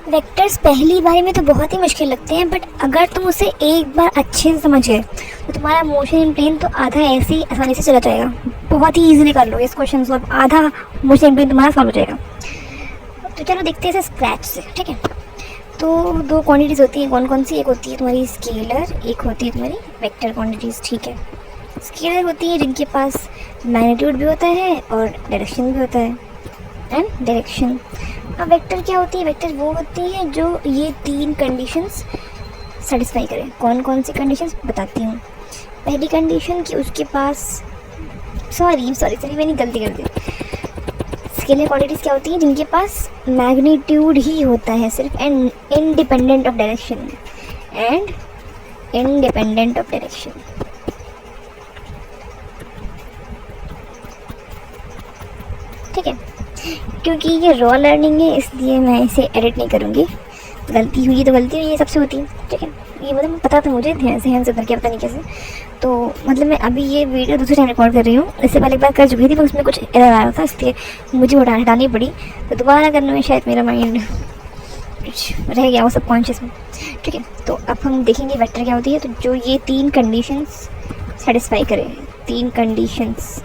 Vectors पहली बारी में तो बहुत ही मुश्किल लगते हैं, बट अगर तुम उसे एक बार अच्छे से समझ गए तो तुम्हारा मोशन इन प्लेन तो आधा ऐसे ही आसानी से चला जाएगा। बहुत ही इजीली कर लो इस क्वेश्चन को, आधा मोशन इन प्लेन तुम्हारा सॉल्व हो जाएगा। तो चलो देखते हैं इसे स्क्रैच से, ठीक है। तो दो क्वांटिटीज़ होती हैं, कौन कौन सी? एक होती है तुम्हारी स्केलर, एक होती है तुम्हारी वेक्टर क्वांटिटीज़, ठीक है। स्केलर होती है जिनके पास मैग्नीट्यूड भी होता है और डायरेक्शन भी होता है, एंड डायरेक्शन। अब वेक्टर क्या होती है? वेक्टर वो होती है जो ये तीन कंडीशंस सेटिस्फाई करें। कौन कौन सी कंडीशंस बताती हूँ। पहली कंडीशन कि उसके पास सॉरी मैंने गलती कर दी। स्केलर क्वांटिटीज़ क्या होती हैं? जिनके पास मैग्नीट्यूड ही होता है सिर्फ, एंड इंडिपेंडेंट ऑफ डायरेक्शन, ठीक है। क्योंकि ये रॉ लर्निंग है इसलिए मैं इसे एडिट नहीं करूँगी। गलती हुई तो गलती हुई, ये सबसे होती है, ठीक है। ये मतलब पता था मुझे, ध्यान से करके पता नहीं कैसे। तो मतलब मैं अभी ये वीडियो दूसरे टाइम रिकॉर्ड कर रही हूँ। इससे पहले एक बार कर चुकी थी पर उसमें कुछ एरर आ रहा था, इसलिए मुझे हटानी पड़ी। तो दोबारा करने में शायद मेरा माइंड रह गया वो सबकॉन्शियस में, ठीक है। तो अब हम देखेंगे वेक्टर क्या होती है। तो जो ये तीन कंडीशंस सेटिस्फाई करें, तीन कंडीशंस,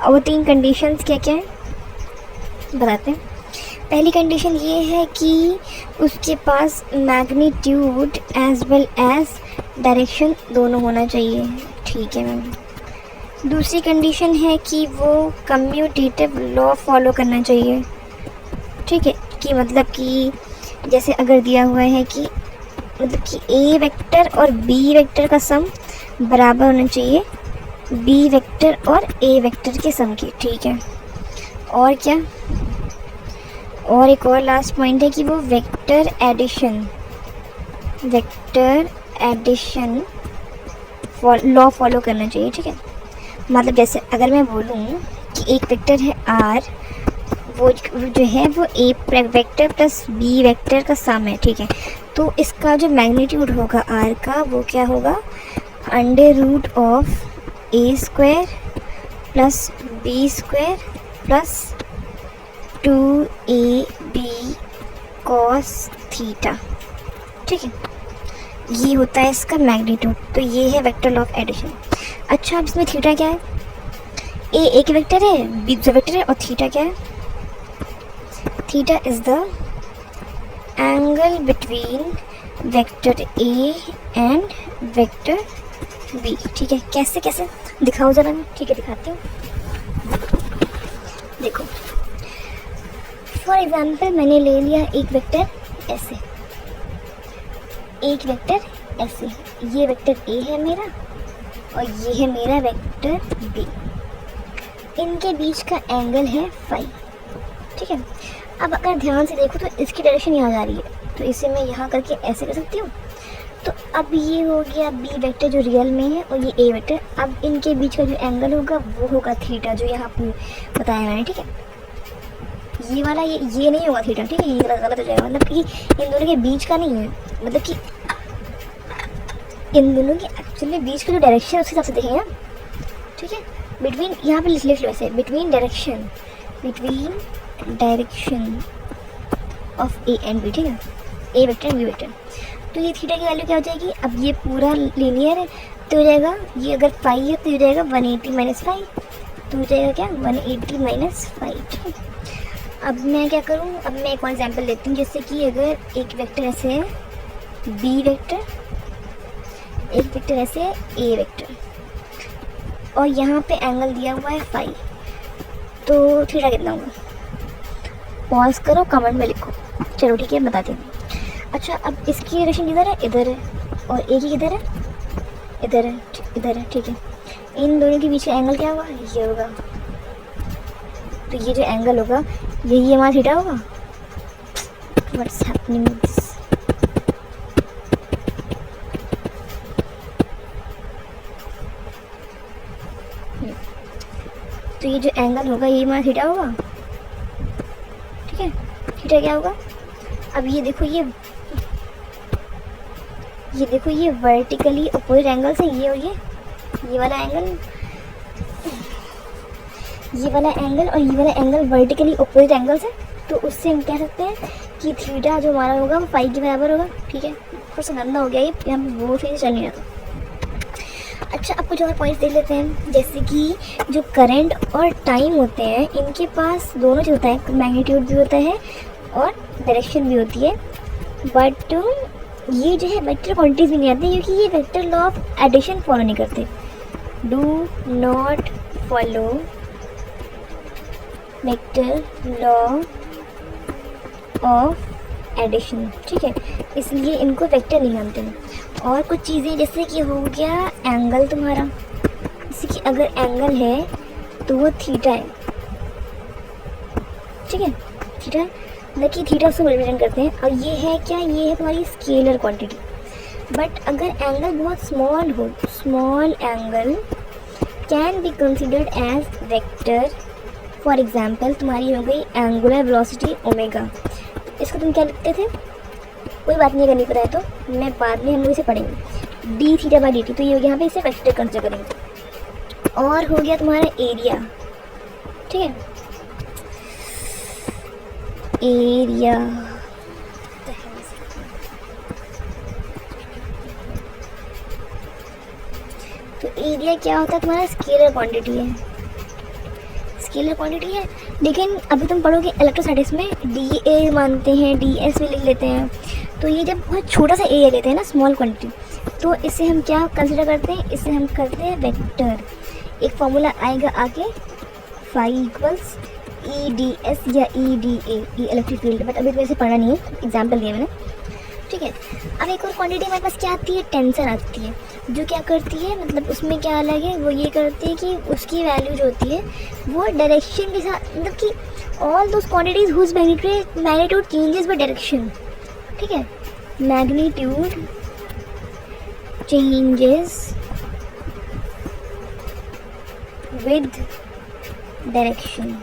और वो तीन कंडीशंस क्या क्या है बताते हैं। पहली कंडीशन ये है कि उसके पास magnitude as well as direction दोनों होना चाहिए, ठीक है मैम। दूसरी कंडीशन है कि वो कम्यूटेटिव लॉ फॉलो करना चाहिए, ठीक है। कि मतलब कि जैसे अगर दिया हुआ है कि मतलब कि ए वेक्टर और बी वेक्टर का सम बराबर होना चाहिए बी वेक्टर और ए वेक्टर के सम की, ठीक है। और क्या, और एक और लास्ट पॉइंट है कि वो वेक्टर एडिशन लॉ फॉलो करना चाहिए, ठीक है। मतलब जैसे अगर मैं बोलूँ कि एक वेक्टर है आर, वो जो है वो ए वेक्टर प्लस बी वेक्टर का सम है, ठीक है। तो इसका जो मैग्नीट्यूड होगा आर का वो क्या होगा? Under root of a square plus b square plus 2ab cos theta, ठीक है। ये होता है इसका मैग्नीट्यूड। तो ये है वेक्टर लॉ ऑफ एडिशन। अच्छा, अब इसमें थीटा क्या है? ए एक वेक्टर है, बी दूसरा वेक्टर है, और थीटा क्या है? Theta is the angle between vector a and vector b, ठीक है। कैसे कैसे दिखाओ ज़रा, मैं ठीक है दिखाती हूँ। देखो फॉर एग्जाम्पल मैंने ले लिया एक वेक्टर ऐसे, एक वेक्टर ऐसे, ये वेक्टर ए है मेरा और ये है मेरा वेक्टर बी। इनके बीच का एंगल है फाई, ठीक है। अब अगर ध्यान से देखो तो इसकी डायरेक्शन यहाँ जा रही है, तो इसे मैं यहाँ करके ऐसे कर सकती हूँ। तो अब ये हो गया बी वेक्टर जो रियल में है और ये ए वेक्टर। अब इनके बीच का जो एंगल होगा वो होगा थीटा, जो यहाँ बताया मैंने, ठीक है। ये वाला ये नहीं होगा थीटा, ठीक है, ये गलत हो जाएगा। मतलब कि इन दोनों के बीच का नहीं है, मतलब कि इन दोनों के एक्चुअली बीच का जो डायरेक्शन है उसके हिसाब से देखेंगे ना, ठीक है। बिटवीन, यहाँ पे लिख लो ऐसे, between direction of a and b, ठीक है, a vector and b vector. तो ये थीटा की वैल्यू क्या हो जाएगी? अब ये पूरा लीनियर है तो हो जाएगा, ये अगर फाई है तो हो जाएगा 180 माइनस फाई, तो हो जाएगा क्या 180 माइनस फाई, ठीक है। अब मैं क्या करूँ, अब मैं एक और एग्जाम्पल लेती हूँ। जैसे कि अगर एक वेक्टर ऐसे है बी वेक्टर, एक वेक्टर ऐसे है ए वेक्टर, और यहाँ पे एंगल दिया हुआ है फाई, तो थीटा कितना होगा? पॉज करो, कमेंट में लिखो। चलो ठीक है, बताती हूँ। अच्छा, अब इसकी डायरेक्शन किधर है? इधर है, और ए की किधर है? इधर है, ठीक है। इन दोनों के बीच का एंगल क्या होगा? ये होगा। तो ये जो एंगल होगा यही हमारा थीटा होगा। What's happening with this? तो ये जो एंगल होगा यही हमारा थीटा होगा, ठीक है। थीटा क्या होगा? अब ये देखो, ये देखो, ये वर्टिकली अपोजिट एंगल से ये और ये वाला एंगल, ये वाला एंगल और ये वाला एंगल वर्टिकली अपोजिट एंगल से, तो उससे हम कह सकते हैं कि थीटा जो हमारा होगा वो फाई के बराबर होगा। ठीक है, थोड़ा सा गंदा हो गया ये, यहाँ पे वो फिर चल नहीं रहा था। अच्छा, अब कुछ और पॉइंट्स देख लेते हैं, जैसे कि जो करंट और टाइम होते हैं इनके पास दोनों चीज़ होता है, मैग्नीट्यूड भी होता है और डायरेक्शन भी होती है। बट ये जो है वेक्टर क्वांटिटीज भी नहीं आती, क्योंकि ये vector law of addition follow नहीं करते। Do not follow vector law of addition. ठीक है, इसलिए इनको वेक्टर नहीं मानते हैं। और कुछ चीज़ें जैसे कि हो गया एंगल तुम्हारा, जैसे कि अगर एंगल है तो वो थीटा है। ठीक है, थीटा मतलब कि थीटा उसको रिप्रेजेंट करते हैं। और ये है क्या, ये है तुम्हारी स्केलर क्वांटिटी। बट अगर एंगल बहुत स्मॉल हो, small angle can be considered as vector. For example तुम्हारी हो गई एंगुलर वेलोसिटी ओमेगा, इसको तुम क्या लिखते थे, कोई बात नहीं, अगर नहीं पता है तो मैं बाद में हम लोग इसे पढ़ेंगे, D theta by D T. तो ये हो गया, यहाँ पे इसे वेक्टर कंसिडर करेंगे। और हो गया तुम्हारा एरिया। ठीक है, एरिया तो एरिया क्या होता है, तुम्हारा स्केलर क्वांटिटी है, स्केलर क्वांटिटी है। लेकिन अभी तुम पढ़ोगे इलेक्ट्रोस्टैटिक्स में डी ए मानते हैं, डी एस भी लिख लेते हैं। तो ये जब बहुत छोटा सा एरिया लेते हैं ना, स्मॉल क्वांटिटी, तो इसे हम क्या कंसिडर करते हैं, इसे हम करते हैं वेक्टर। एक फॉर्मूला आएगा आगे, phi equals E D S या E D A, electric field. But अभी तो वैसे पढ़ा नहीं है, एग्जाम्पल दिया मैंने। ठीक है, अब एक और क्वांटिटी हमारे पास क्या आती है, टेंसर आती है, जो क्या करती है, मतलब उसमें क्या अलग है, वो ये करती है कि उसकी वैल्यू जो होती है वो डायरेक्शन के साथ, मतलब कि all those quantities whose magnitude changes by direction. ठीक है, मैग्नीट्यूड चेंजेस विद डायरेक्शन।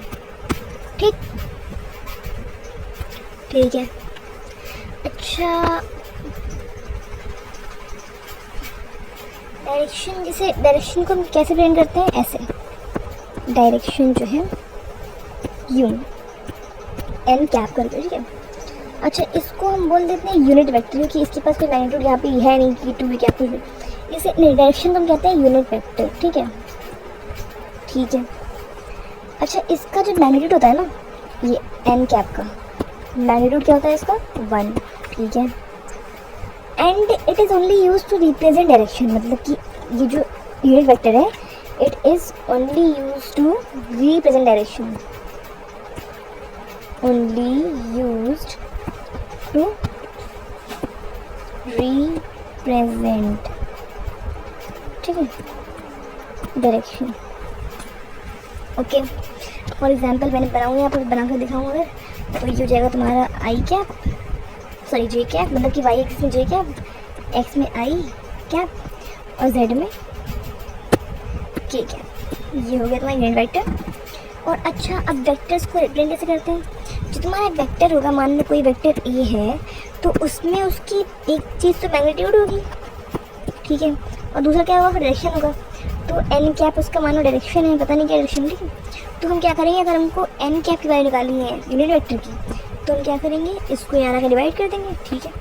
ठीक है। अच्छा, डायरेक्शन, जैसे डायरेक्शन को हम कैसे प्रेजेंट करते हैं, ऐसे डायरेक्शन जो है यूं एन कैप करके। ठीक है, अच्छा इसको हम बोल देते हैं यूनिट वेक्टर, क्योंकि इसके पास कोई मैग्नीट्यूड यहाँ पे है नहीं कि टू कैप कुछ भी, इसे नहीं, डायरेक्शन को हम कहते हैं यूनिट वेक्टर। ठीक है, ठीक है। अच्छा, इसका जो मैग्नीट्यूड होता है ना, ये एन कैप का मैग्नीट्यूड क्या होता है इसका, 1। ठीक है, and it is only use to represent direction, मतलब कि ये जो यूनिट वेक्टर है it is only use to represent direction, only used to represent, ठीक है, डायरेक्शन। ओके, फॉर एग्जाम्पल मैंने बनाऊँगा, यहाँ पर बना कर दिखाऊँगा अगर, तो ये हो जाएगा तुम्हारा आई कैप, सॉरी जे कैप, मतलब कि वाई एक्स में जे कैप, एक्स में आई कैप और जेड में के कैप। ये हो गया तुम्हारा यूनिट वेक्टर। और अच्छा, अब वेक्टर्स को रिप्रेजेंट कैसे करते हैं, जो तुम्हारा वेक्टर होगा, मान लो कोई वेक्टर ए है, तो उसमें उसकी एक चीज़ तो मैग्नीट्यूड होगी, ठीक है, और दूसरा क्या होगा, डायरेक्शन होगा। तो एन कैप उसका मानो डायरेक्शन है, पता नहीं क्या डायरेक्शन, ठीक है। तो हम क्या करेंगे, अगर हमको एन कैप की वैल्यू निकालनी है यूनिट वेक्टर की, तो हम क्या करेंगे, इसको यहाँ आकर डिवाइड कर देंगे। ठीक है,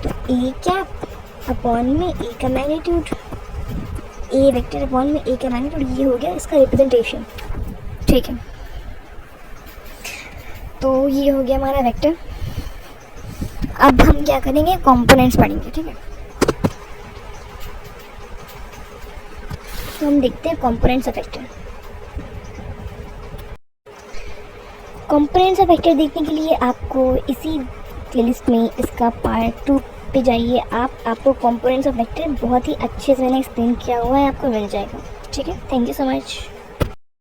तो ए कैप अपॉन में ए का मैग्नीट्यूड, ए वेक्टर अपॉन में ए का मैग्नीट्यूड, ये हो गया इसका रिप्रेजेंटेशन। ठीक है, तो ये हो गया हमारा वेक्टर। अब हम क्या करेंगे, कंपोनेंट्स पढ़ेंगे। ठीक है, तो हम देखते हैं components of vector. Components of vector देखने के लिए आपको इसी प्लेलिस्ट में इसका पार्ट 2 पे जाइए। आपको कंपोनेंट्स ऑफ वेक्टर बहुत ही अच्छे से मैंने एक्सप्लेन किया हुआ है, आपको मिल जाएगा। ठीक है, थैंक यू सो मच।